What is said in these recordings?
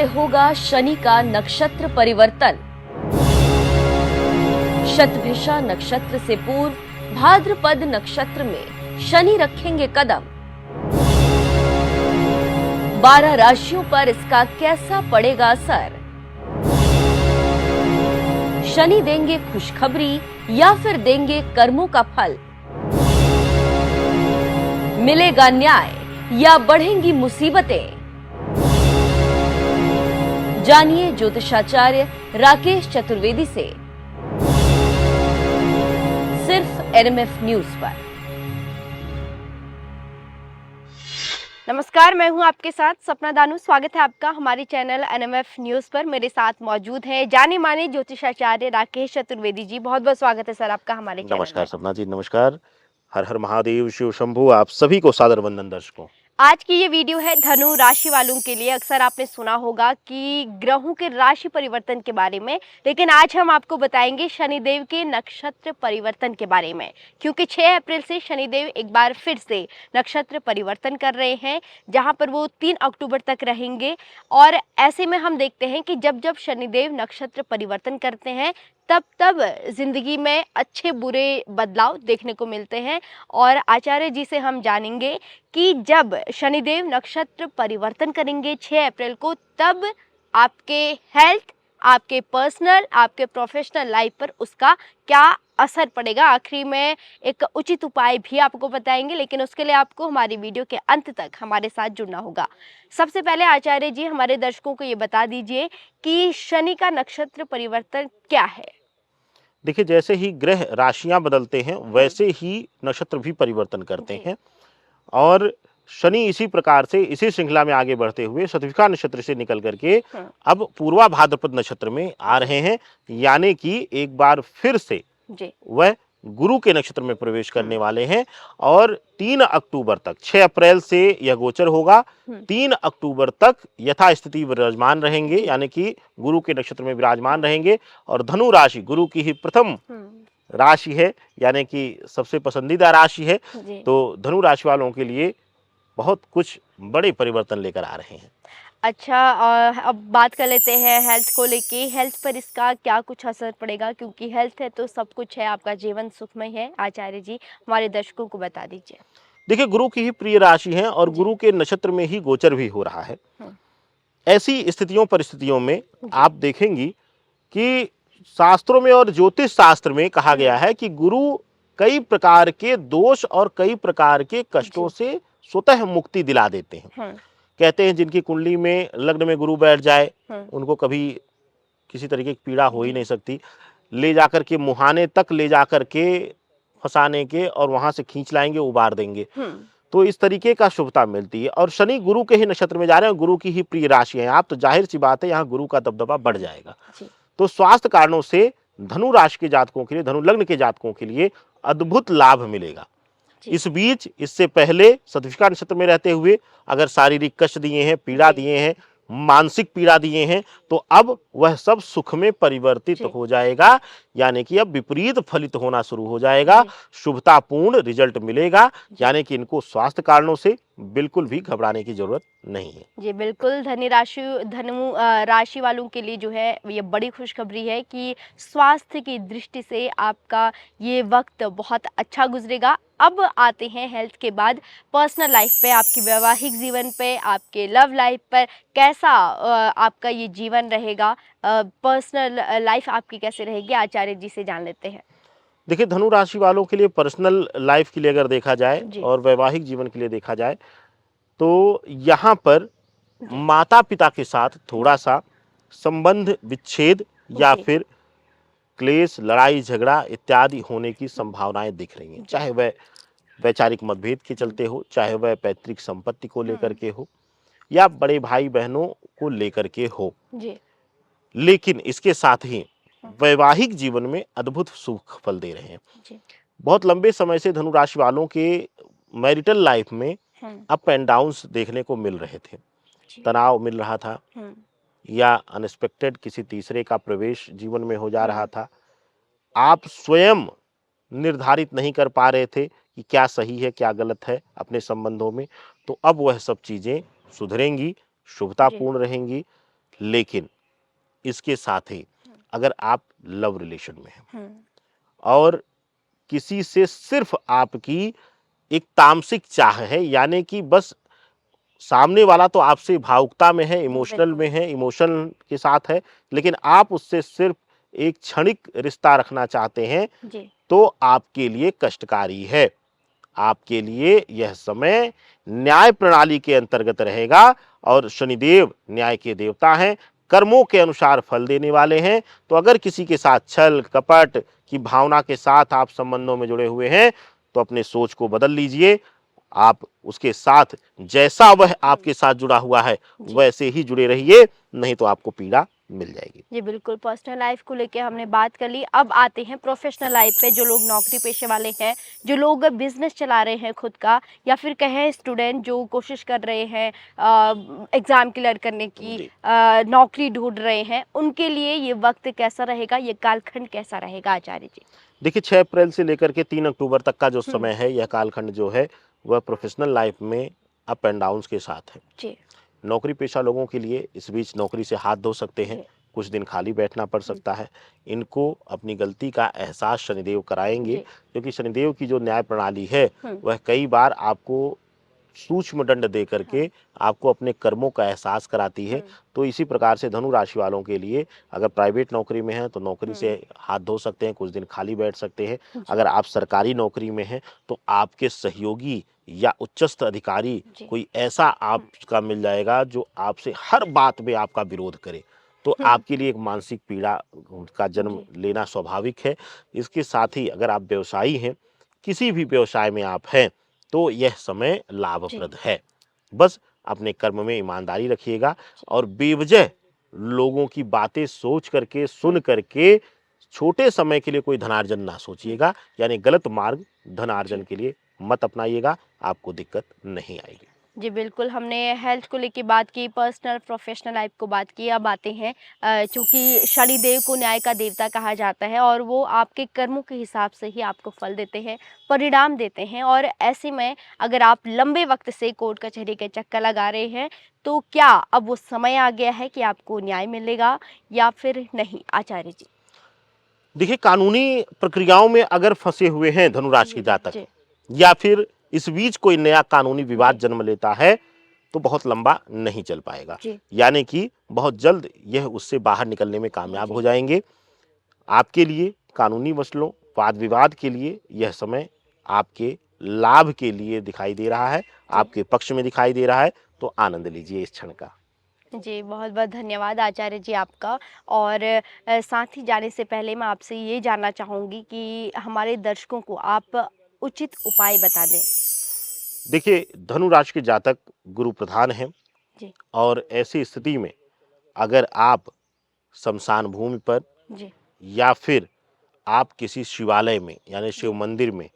से होगा शनि का नक्षत्र परिवर्तन। शतभिषा नक्षत्र से पूर्व भाद्रपद नक्षत्र में शनि रखेंगे कदम। 12 राशियों पर इसका कैसा पड़ेगा असर? शनि देंगे खुशखबरी या फिर देंगे कर्मों का फल? मिलेगा न्याय या बढ़ेंगी मुसीबतें? जानिए ज्योतिषाचार्य राकेश चतुर्वेदी से, सिर्फ एनएमएफ न्यूज पर। नमस्कार, मैं हूं आपके साथ सपना दानू। स्वागत है आपका हमारे चैनल एनएमएफ न्यूज पर। मेरे साथ मौजूद हैं जाने माने ज्योतिषाचार्य राकेश चतुर्वेदी जी। बहुत बहुत स्वागत है सर आपका हमारे चैनल में। नमस्कार सपना जी, नमस्कार। हर हर महादेव, शिव शंभू। आप सभी को सादर वंदन दर्शकों। आज की ये वीडियो है धनु राशि वालों के लिए। अक्सर आपने सुना होगा कि ग्रहों के राशि परिवर्तन के बारे में, लेकिन आज हम आपको बताएंगे शनिदेव के नक्षत्र परिवर्तन के बारे में, क्योंकि 6 अप्रैल से शनिदेव एक बार फिर से नक्षत्र परिवर्तन कर रहे हैं, जहां पर वो 3 अक्टूबर तक रहेंगे। और ऐसे में हम देखते हैं कि जब जब शनिदेव नक्षत्र परिवर्तन करते हैं तब तब जिंदगी में अच्छे बुरे बदलाव देखने को मिलते हैं। और आचार्य जी से हम जानेंगे कि जब शनिदेव नक्षत्र परिवर्तन करेंगे 6 अप्रैल को, तब आपके हेल्थ, आपके पर्सनल, आपके प्रोफेशनल लाइफ पर उसका क्या असर पड़ेगा। आखिरी में एक उचित उपाय भी आपको बताएंगे, लेकिन उसके लिए आपको हमारी वीडियो के अंत तक हमारे साथ जुड़ना होगा। सबसे पहले आचार्य जी हमारे दर्शकों को ये बता दीजिए कि शनि का नक्षत्र परिवर्तन क्या है। देखिए, जैसे ही ग्रह राशियां बदलते हैं वैसे ही नक्षत्र भी परिवर्तन करते हैं। और शनि इसी प्रकार से इसी श्रृंखला में आगे बढ़ते हुए शतभिषा नक्षत्र से निकल करके अब पूर्वा भाद्रपद नक्षत्र में आ रहे हैं। यानी कि एक बार फिर से वह गुरु के नक्षत्र में प्रवेश करने वाले हैं। और 3 अक्टूबर तक, 6 अप्रैल से यह गोचर होगा, 3 अक्टूबर तक यथास्थिति विराजमान रहेंगे, यानी कि गुरु के नक्षत्र में विराजमान रहेंगे। और धनु राशि गुरु की ही प्रथम राशि है, यानी कि सबसे पसंदीदा राशि है। तो धनु राशि वालों के लिए बहुत कुछ बड़े परिवर्तन लेकर आ रहे हैं। अच्छा, अब बात कर लेते हैं हेल्थ को लेके। हेल्थ पर इसका क्या कुछ असर पड़ेगा, क्योंकि हेल्थ है तो सब कुछ है, आपका जीवन सुखमय है। आचार्य जी हमारे दर्शकों को बता दीजिए। देखिए, गुरु की ही प्रिय राशि है और गुरु के नक्षत्र में ही गोचर भी हो रहा है। ऐसी स्थितियों परिस्थितियों में आप देखेंगी कि शास्त्रों में और ज्योतिष शास्त्र में कहा गया है कि गुरु कई प्रकार के दोष और कई प्रकार के कष्टों से स्वतः मुक्ति दिला देते हैं। कहते हैं जिनकी कुंडली में लग्न में गुरु बैठ जाए उनको कभी किसी तरीके की पीड़ा हो ही नहीं सकती। ले जाकर के मुहाने तक ले जाकर के फंसाने के और वहां से खींच लाएंगे, उबार देंगे। तो इस तरीके का शुभता मिलती है। और शनि गुरु के ही नक्षत्र में जा रहे हैं, गुरु की ही प्रिय राशि है आप, तो जाहिर सी बात है यहाँ गुरु का दबदबा बढ़ जाएगा। तो स्वास्थ्य कारणों से धनु राशि के जातकों के लिए, धनु लग्न के जातकों के लिए अद्भुत लाभ मिलेगा। इस बीच इससे पहले शतभिषा नक्षत्र में रहते हुए अगर शारीरिक कष्ट दिए हैं, पीड़ा दिए हैं, मानसिक पीड़ा दिए हैं, तो अब वह सब सुख में परिवर्तित हो जाएगा। यानी कि अब विपरीत फलित होना शुरू हो जाएगा, शुभतापूर्ण रिजल्ट मिलेगा। यानी कि इनको स्वास्थ्य कारणों से बिल्कुल भी घबराने की जरूरत नहीं है। जी बिल्कुल, धनु राशि वालों के लिए जो है ये बड़ी खुशखबरी है कि स्वास्थ्य की दृष्टि से आपका ये वक्त बहुत अच्छा गुजरेगा। अब आते हैं हेल्थ के बाद पर्सनल लाइफ पे, आपकी वैवाहिक जीवन पे, आपके लव लाइफ पर कैसा आपका ये जीवन रहेगा, पर्सनल लाइफ आपकी कैसे रहेगी। आचार्य जी से जान लेते हैं। देखिए, धनु राशि वालों के लिए पर्सनल लाइफ के लिए अगर देखा जाए और वैवाहिक जीवन के लिए देखा जाए तो यहाँ पर माता पिता के साथ थोड़ा सा संबंध विच्छेद या फिर क्लेश, लड़ाई झगड़ा इत्यादि होने की संभावनाएं दिख रही हैं। चाहे वह वैचारिक मतभेद के चलते हो, चाहे वह पैतृक संपत्ति को लेकर के हो, या बड़े भाई बहनों को लेकर के हो। लेकिन इसके साथ ही वैवाहिक जीवन में अद्भुत सुख फल दे रहे हैं। बहुत लंबे समय से धनु राशि वालों के मैरिटल लाइफ में अप एंड डाउन्स देखने को मिल रहे थे, तनाव मिल रहा था, या अनएक्सपेक्टेड किसी तीसरे का प्रवेश जीवन में हो जा रहा था। आप स्वयं निर्धारित नहीं कर पा रहे थे कि क्या सही है क्या गलत है अपने संबंधों में। तो अब वह सब चीजें सुधरेंगी, शुभतापूर्ण रहेंगी। लेकिन इसके साथ ही अगर आप लव रिलेशन में हैं हम्म, और किसी से सिर्फ आपकी एक तामसिक चाह है, यानी कि बस सामने वाला तो आपसे भावुकता में है, इमोशनल में है, इमोशन के साथ है, लेकिन आप उससे सिर्फ एक क्षणिक रिश्ता रखना चाहते हैं, जी तो आपके लिए कष्टकारी है। आपके लिए यह समय न्याय प्रणाली के अंतर्गत रहेगा और शनिदेव न्याय के देवता हैं, कर्मों के अनुसार फल देने वाले हैं। तो अगर किसी के साथ छल कपट की भावना के साथ आप संबंधों में जुड़े हुए हैं, तो अपने सोच को बदल लीजिए। आप उसके साथ जैसा वह आपके साथ जुड़ा हुआ है जी। वैसे ही जुड़े रहिए, नहीं तो आपको पीड़ा मिल जाएगी। जी बिल्कुल, पर्सनल लाइफ को लेके हमने बात कर ली। अब आते हैं प्रोफेशनल लाइफ पे। जो लोग नौकरी पेशे वाले हैं, जो लोग बिजनेस चला रहे हैं खुद का, या फिर कहें स्टूडेंट जो कोशिश कर रहे हैं एग्जाम क्लियर करने की, जी। नौकरी ढूंढ रहे हैं, उनके लिए ये वक्त कैसा रहेगा, ये कालखंड कैसा रहेगा आचार्य जी? देखिए 6 अप्रैल से लेकर के 3 अक्टूबर तक का जो हम्म, समय है, यह कालखंड जो है वह प्रोफेशनल लाइफ में अप एंड डाउन्स के साथ है। जी नौकरी पेशा लोगों के लिए इस बीच नौकरी से हाथ धो सकते हैं, जी कुछ दिन खाली बैठना पड़ सकता है। इनको अपनी गलती का एहसास शनिदेव कराएंगे, जी क्योंकि शनिदेव की जो न्याय प्रणाली है हम्म, वह कई बार आपको सूक्ष्म दंड दे करके आपको अपने कर्मों का एहसास कराती है। हम्म, तो इसी प्रकार से धनु राशि वालों के लिए अगर प्राइवेट नौकरी में है तो नौकरी से हाथ धो सकते हैं, कुछ दिन खाली बैठ सकते हैं। जी अगर आप सरकारी नौकरी में हैं तो आपके सहयोगी या उच्चस्थ अधिकारी जी कोई ऐसा आपका मिल जाएगा जो आपसे हर बात में आपका विरोध करे, तो आपके लिए एक मानसिक पीड़ा का जन्म जी लेना स्वाभाविक है। इसके साथ ही अगर आप व्यवसायी हैं, किसी भी व्यवसाय में आप हैं, तो यह समय जी लाभप्रद है। बस अपने कर्म में ईमानदारी रखिएगा और बेवजह लोगों की बातें सोच करके, सुन करके छोटे समय के लिए कोई धनार्जन ना सोचिएगा, यानी गलत मार्ग धनार्जन जी के लिए मत अपनाइएगा, आपको दिक्कत नहीं आएगी। जी बिल्कुल, हमने हेल्थ को लेके बात की, पर्सनल प्रोफेशनल लाइफ को बात की। अब आते हैं, चूँकि शनिदेव को न्याय का देवता कहा जाता है और वो आपके कर्मों के हिसाब से ही आपको फल देते हैं, परिणाम देते हैं। और ऐसे में अगर आप लंबे वक्त से कोर्ट कचहरी के चक्कर लगा रहे हैं, तो क्या अब वो समय आ गया है कि आपको न्याय मिलेगा या फिर नहीं आचार्य जी? देखिए कानूनी प्रक्रियाओं में अगर फंसे हुए हैं धनुराशि के जातक, जी या फिर इस बीच कोई नया कानूनी विवाद जी जन्म लेता है, तो बहुत लंबा नहीं चल पाएगा, जी यानी कि बहुत जल्द यह उससे बाहर निकलने में कामयाब जी हो जाएंगे। आपके लिए कानूनी मसलों, वाद विवाद के लिए यह समय आपके लाभ के लिए दिखाई दे रहा है, जी आपके पक्ष में दिखाई दे रहा है, तो आनंद लीजिए इस क्षण का। जी, बहुत-बहुत धन्यवाद आचार्य जी आपका। और साथ ही जाने से पहले मैं आपसे ये जानना चाहूँगी कि हमारे दर्शकों को आप उचित उपाय बता दें। देखिए धनु राशि के जातक गुरु प्रधान हैं, जी, और ऐसी स्थिति में अगर आप शमशान भूमि पर जी, या फिर आप किसी शिवालय में यानी शिव मंदिर में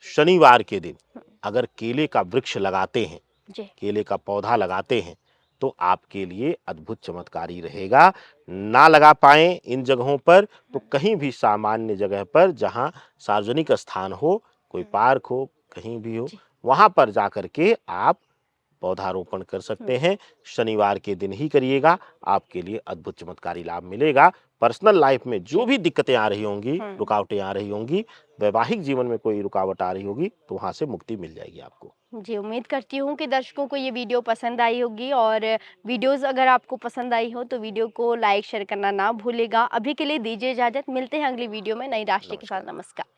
शनिवार के दिन अगर केले का वृक्ष लगाते हैं, जी, केले का पौधा लगाते हैं, तो आपके लिए अद्भुत चमत्कारी रहेगा। ना लगा पाएं इन जगहों पर तो कहीं भी सामान्य जगह पर जहां सार्वजनिक स्थान हो, कोई पार्क हो, कहीं भी हो, जी, वहां पर जाकर के आप पौधारोपण कर सकते हैं। शनिवार के दिन ही करिएगा, आपके लिए अद्भुत चमत्कारी लाभ मिलेगा। पर्सनल लाइफ में जो जी, भी दिक्कतें आ रही होंगी, हुँ। रुकावटें आ रही होंगी, वैवाहिक जीवन में कोई रुकावट आ रही होगी, तो वहां से मुक्ति मिल जाएगी आपको। जी, उम्मीद करती हूँ कि दर्शकों को ये वीडियो पसंद आई होगी। और वीडियोज़ अगर आपको पसंद आई हो तो वीडियो को लाइक शेयर करना ना भूलिएगा। अभी के लिए दीजिए इजाज़त, मिलते हैं अगली वीडियो में नई राशि के साथ। नमस्कार। नमस्कार।